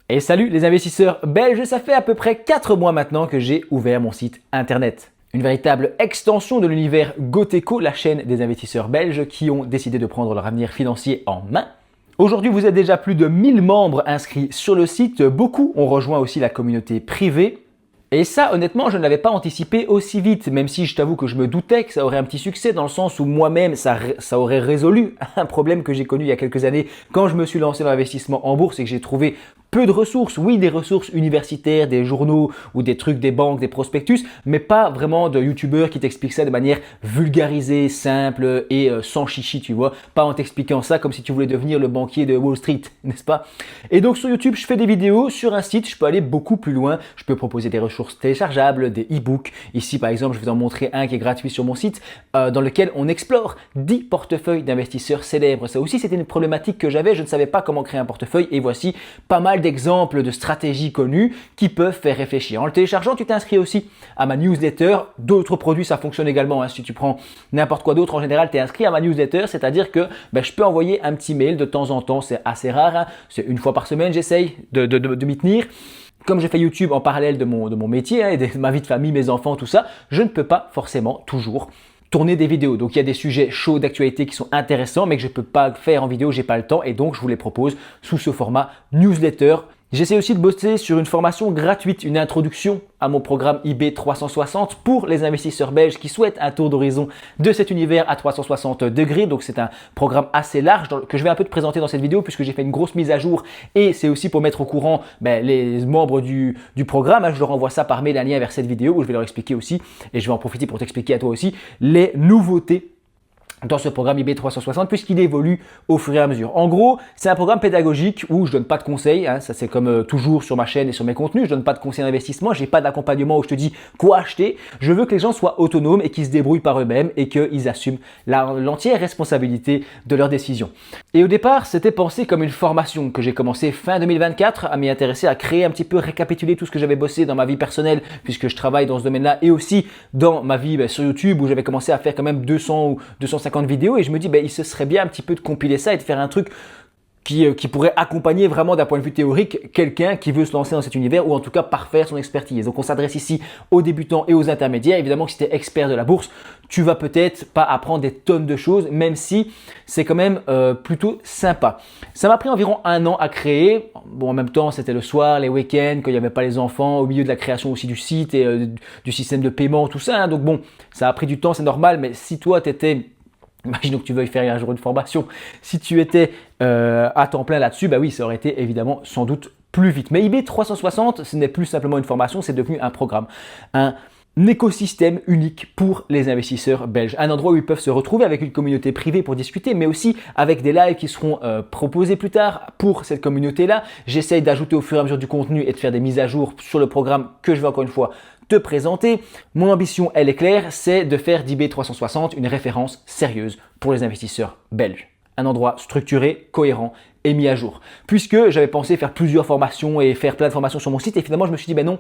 Et salut les investisseurs belges, ça fait à peu près 4 mois maintenant que j'ai ouvert mon site internet. Une véritable extension de l'univers Goteco, la chaîne des investisseurs belges qui ont décidé de prendre leur avenir financier en main. Aujourd'hui, vous êtes déjà plus de 1000 membres inscrits sur le site. Beaucoup ont rejoint aussi la communauté privée. Et ça, honnêtement, je ne l'avais pas anticipé aussi vite, même si je t'avoue que je me doutais que ça aurait un petit succès dans le sens où moi-même, ça aurait résolu un problème que j'ai connu il y a quelques années quand je me suis lancé dans l'investissement en bourse et que j'ai trouvé peu de ressources, oui, des ressources universitaires, des journaux ou des trucs des banques, des prospectus, mais pas vraiment de youtubeurs qui t'expliquent ça de manière vulgarisée, simple et sans chichi, tu vois, pas en t'expliquant ça comme si tu voulais devenir le banquier de Wall Street, n'est-ce pas? Et donc sur YouTube, je fais des vidéos, sur un site, je peux aller beaucoup plus loin, je peux proposer des ressources téléchargeables, des e-books. Ici, par exemple, je vais en montrer un qui est gratuit sur mon site, dans lequel on explore 10 portefeuilles d'investisseurs célèbres. Ça aussi, c'était une problématique que j'avais, je ne savais pas comment créer un portefeuille et voici pas mal d'exemples de stratégies connues qui peuvent faire réfléchir. En le téléchargeant, tu t'inscris aussi à ma newsletter. D'autres produits, ça fonctionne également. Si tu prends n'importe quoi d'autre, en général, tu es inscrit à ma newsletter, c'est-à-dire que je peux envoyer un petit mail de temps en temps. C'est assez rare, c'est une fois par semaine, j'essaye de m'y tenir. Comme je fais YouTube en parallèle de mon métier et de ma vie de famille, mes enfants, tout ça, je ne peux pas forcément toujours tourner des vidéos. Donc il y a des sujets chauds d'actualité qui sont intéressants mais que je ne peux pas faire en vidéo, j'ai pas le temps et donc je vous les propose sous ce format newsletter. J'essaie aussi de bosser sur une formation gratuite, une introduction à mon programme IB 360 pour les investisseurs belges qui souhaitent un tour d'horizon de cet univers à 360 degrés. Donc c'est un programme assez large que je vais un peu te présenter dans cette vidéo puisque j'ai fait une grosse mise à jour et c'est aussi pour mettre au courant les membres du programme. Je leur envoie ça par mail, un lien vers cette vidéo où je vais leur expliquer aussi et je vais en profiter pour t'expliquer à toi aussi les nouveautés dans ce programme IB 360 puisqu'il évolue au fur et à mesure. En gros, c'est un programme pédagogique où je donne pas de conseils, ça c'est comme toujours sur ma chaîne et sur mes contenus, je donne pas de conseils d'investissement, j'ai pas d'accompagnement où je te dis quoi acheter. Je veux que les gens soient autonomes et qu'ils se débrouillent par eux-mêmes et qu'ils assument l'entière responsabilité de leurs décisions. Et au départ, c'était pensé comme une formation que j'ai commencé fin 2024 à m'y intéresser, à créer un petit peu, récapituler tout ce que j'avais bossé dans ma vie personnelle puisque je travaille dans ce domaine-là et aussi dans ma vie sur YouTube où j'avais commencé à faire quand même 200 ou 250 vidéos et je me dis il se serait bien un petit peu de compiler ça et de faire un truc qui pourrait accompagner vraiment d'un point de vue théorique quelqu'un qui veut se lancer dans cet univers ou en tout cas parfaire son expertise. Donc on s'adresse ici aux débutants et aux intermédiaires. Évidemment, si tu es expert de la bourse, tu vas peut-être pas apprendre des tonnes de choses, même si c'est quand même plutôt sympa. Ça m'a pris environ 1 an à créer. Bon, en même temps, c'était le soir, les week-ends, quand il n'y avait pas les enfants, au milieu de la création aussi du site et du système de paiement, tout ça. Donc bon, ça a pris du temps, c'est normal, mais si toi, tu étais... Imaginons que tu veuilles faire un jour une formation. Si tu étais à temps plein là-dessus, oui, ça aurait été évidemment sans doute plus vite. Mais IB 360, ce n'est plus simplement une formation, c'est devenu un programme, un écosystème unique pour les investisseurs belges. Un endroit où ils peuvent se retrouver avec une communauté privée pour discuter, mais aussi avec des lives qui seront proposés plus tard pour cette communauté-là. J'essaye d'ajouter au fur et à mesure du contenu et de faire des mises à jour sur le programme que je vais encore une fois te présenter. Mon ambition, elle est claire, c'est de faire d'IB 360 une référence sérieuse pour les investisseurs belges. Un endroit structuré, cohérent et mis à jour. Puisque j'avais pensé faire plusieurs formations et faire plein de formations sur mon site et finalement je me suis dit non,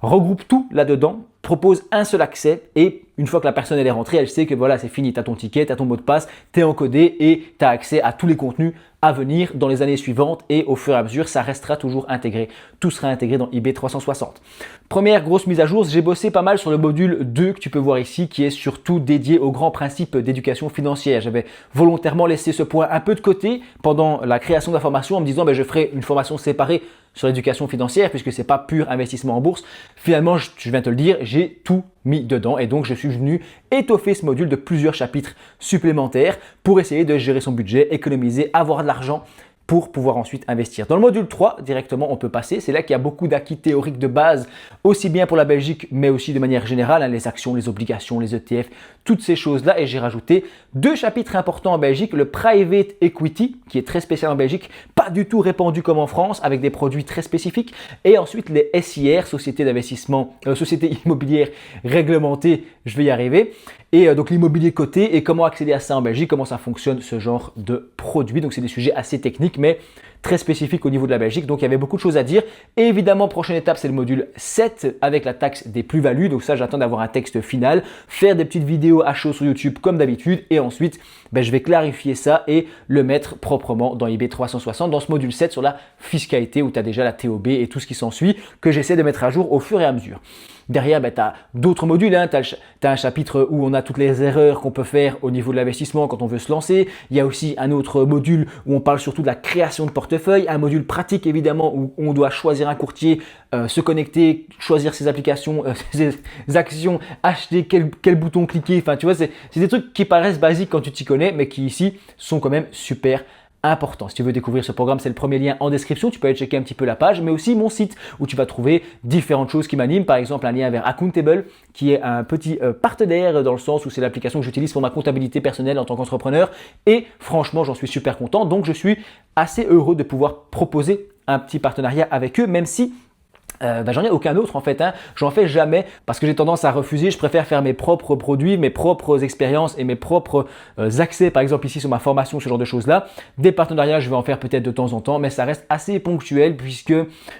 regroupe tout là-dedans, propose un seul accès et une fois que la personne elle est rentrée, elle sait que voilà, c'est fini, tu as ton ticket, tu as ton mot de passe, tu es encodé et tu as accès à tous les contenus à venir dans les années suivantes et au fur et à mesure, ça restera toujours intégré. Tout sera intégré dans IB 360. Première grosse mise à jour, j'ai bossé pas mal sur le module 2 que tu peux voir ici qui est surtout dédié aux grands principes d'éducation financière. J'avais volontairement laissé ce point un peu de côté pendant la création de la formation en me disant je ferai une formation séparée sur l'éducation financière puisque c'est pas pur investissement en bourse. Finalement, je viens te le dire, j'ai tout mis dedans et donc je suis venu étoffer ce module de plusieurs chapitres supplémentaires pour essayer de gérer son budget, économiser, avoir de l'argent pour pouvoir ensuite investir. Dans le module 3, directement, on peut passer. C'est là qu'il y a beaucoup d'acquis théoriques de base, aussi bien pour la Belgique, mais aussi de manière générale, les actions, les obligations, les ETF, toutes ces choses-là. Et j'ai rajouté 2 chapitres importants en Belgique. Le Private Equity, qui est très spécial en Belgique, pas du tout répandu comme en France, avec des produits très spécifiques. Et ensuite, les SIR, sociétés d'investissement, sociétés immobilières réglementées, je vais y arriver. Et donc l'immobilier coté et comment accéder à ça en Belgique, comment ça fonctionne ce genre de produit. Donc c'est des sujets assez techniques, mais très spécifique au niveau de la Belgique, donc il y avait beaucoup de choses à dire. Et évidemment, prochaine étape, c'est le module 7 avec la taxe des plus-values. Donc ça, j'attends d'avoir un texte final, faire des petites vidéos à chaud sur YouTube comme d'habitude et ensuite, je vais clarifier ça et le mettre proprement dans eBay 360 dans ce module 7 sur la fiscalité où tu as déjà la TOB et tout ce qui s'ensuit que j'essaie de mettre à jour au fur et à mesure. Derrière, tu as d'autres modules. Tu as un chapitre où on a toutes les erreurs qu'on peut faire au niveau de l'investissement quand on veut se lancer. Il y a aussi un autre module où on parle surtout de la création de portefeuille. Un module pratique, évidemment, où on doit choisir un courtier, se connecter, choisir ses applications, ses actions, acheter, quel bouton cliquer. Enfin, tu vois, c'est des trucs qui paraissent basiques quand tu t'y connais, mais qui ici sont quand même super important. Si tu veux découvrir ce programme, c'est le premier lien en description. Tu peux aller checker un petit peu la page, mais aussi mon site où tu vas trouver différentes choses qui m'animent. Par exemple, un lien vers Accountable, qui est un petit partenaire dans le sens où c'est l'application que j'utilise pour ma comptabilité personnelle en tant qu'entrepreneur. Et franchement, j'en suis super content. Donc, je suis assez heureux de pouvoir proposer un petit partenariat avec eux, même si j'en ai aucun autre en fait, j'en fais jamais parce que j'ai tendance à refuser, je préfère faire mes propres produits, mes propres expériences et mes propres accès, par exemple ici sur ma formation, ce genre de choses là. Des partenariats, je vais en faire peut-être de temps en temps, mais ça reste assez ponctuel puisque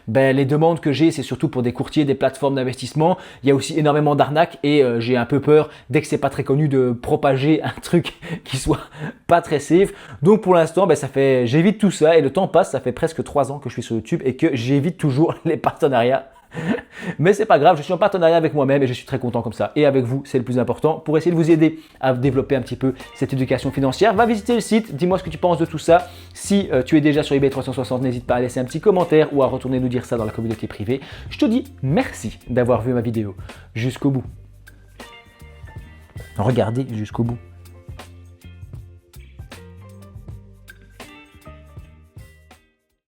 les demandes que j'ai, c'est surtout pour des courtiers, des plateformes d'investissement. Il y a aussi énormément d'arnaques et j'ai un peu peur, dès que c'est pas très connu, de propager un truc qui soit pas très safe. Donc pour l'instant, j'évite tout ça et le temps passe, ça fait presque 3 ans que je suis sur YouTube et que j'évite toujours les partenariats. Mais c'est pas grave, je suis en partenariat avec moi-même et je suis très content comme ça. Et avec vous, c'est le plus important pour essayer de vous aider à développer un petit peu cette éducation financière. Va visiter le site, dis-moi ce que tu penses de tout ça. Si tu es déjà sur eBay 360, n'hésite pas à laisser un petit commentaire ou à retourner nous dire ça dans la communauté privée. Je te dis merci d'avoir vu ma vidéo jusqu'au bout. Regardez jusqu'au bout.